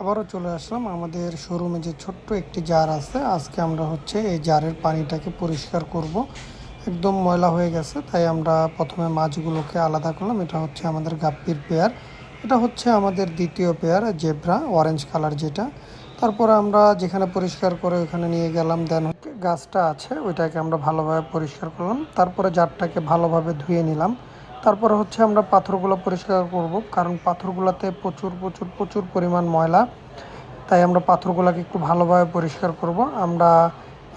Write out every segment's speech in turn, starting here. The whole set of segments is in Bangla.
আবারও চলে আসলাম আমাদের শোরুমে যে ছোট্ট একটি জার আছে। আজকে আমরা হচ্ছে এই জারের পানিটাকে পরিষ্কার করব। একদম ময়লা হয়ে গেছে, তাই আমরা প্রথমে মাছগুলোকে আলাদা করলাম। এটা হচ্ছে আমাদের গাপ্পির পেয়ার, এটা হচ্ছে আমাদের দ্বিতীয় পেয়ার জেব্রা অরেঞ্জ কালার যেটা। তারপরে আমরা যেখানে পরিষ্কার করে ওখানে নিয়ে গেলাম, দেন গাছটা আছে ওইটাকে আমরা ভালোভাবে পরিষ্কার করলাম। তারপরে জারটাকে ভালোভাবে ধুয়ে নিলাম। তারপরে হচ্ছে আমরা পাথরগুলো পরিষ্কার করব, কারণ পাথরগুলোতে প্রচুর প্রচুর প্রচুর পরিমাণ ময়লা। তাই আমরা পাথরগুলোকে একটু ভালোভাবে পরিষ্কার করব। আমরা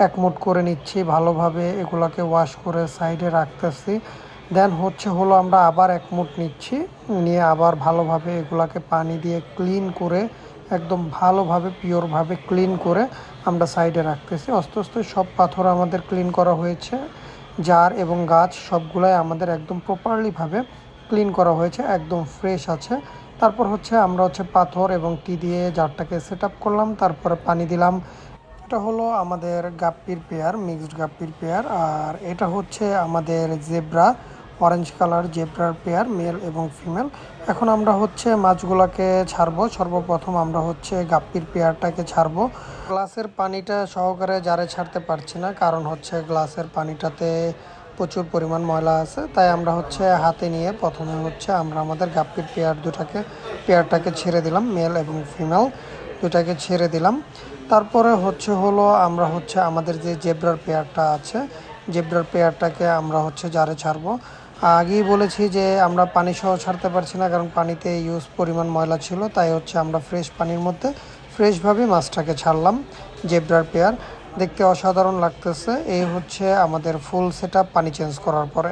একমুট করে নিচ্ছি ভালোভাবে, এগুলোকে ওয়াশ করে সাইডে রাখতেছি। দেন হলো আমরা আবার একমুট নিচ্ছি, নিয়ে আবার ভালোভাবে এগুলাকে পানি দিয়ে ক্লিন করে একদম ভালোভাবে পিওরভাবে ক্লিন করে আমরা সাইডে রাখতেছি। আস্তে আস্তে সব পাথর আমাদের ক্লিন করা হয়েছে। জার এবং গাছ সবগুলাই আমাদের একদম প্রপারলিভাবে ক্লিন করা হয়েছে, একদম ফ্রেশ আছে। তারপর আমরা পাথর এবং টি দিয়ে জারটাকে সেট আপ করলাম, তারপরে পানি দিলাম। এটা হলো আমাদের গাপ্পির পেয়ার, মিক্সড গাপ্পির পেয়ার। আর এটা হচ্ছে আমাদের জেব্রা অরেঞ্জ কালার জেব্রার পেয়ার, মেল এবং ফিমেল। এখন আমরা মাছগুলোকে ছাড়বো। সর্বপ্রথম আমরা গাপ্পির পেয়ারটাকে ছাড়বো। গ্লাসের পানিটা সহকারে জারে ছাড়তে পারছি না, কারণ গ্লাসের পানিটাতে প্রচুর পরিমাণ ময়লা আছে। তাই আমরা হাতে নিয়ে প্রথমে আমরা আমাদের গাপ্পির পেয়ারটাকে ছেড়ে দিলাম, মেল এবং ফিমেল দুটাকে ছেড়ে দিলাম। তারপরে আমরা আমাদের যে জেব্রার পেয়ারটা আছে, জেব্রার পেয়ারটাকে আমরা জারে ছাড়বো। আগেই বলেছি যে আমরা পানি সহ ছাড়তে পারছি না, কারণ পানিতে ইউজ পরিমাণ ময়লা ছিল। তাই আমরা ফ্রেশ পানির মধ্যে ফ্রেশভাবে মাছটাকে ছাড়লাম। জেব্রার পেয়ার দেখতে অসাধারণ লাগতেছে। এই আমাদের ফুল সেট আপ পানি চেঞ্জ করার পরে।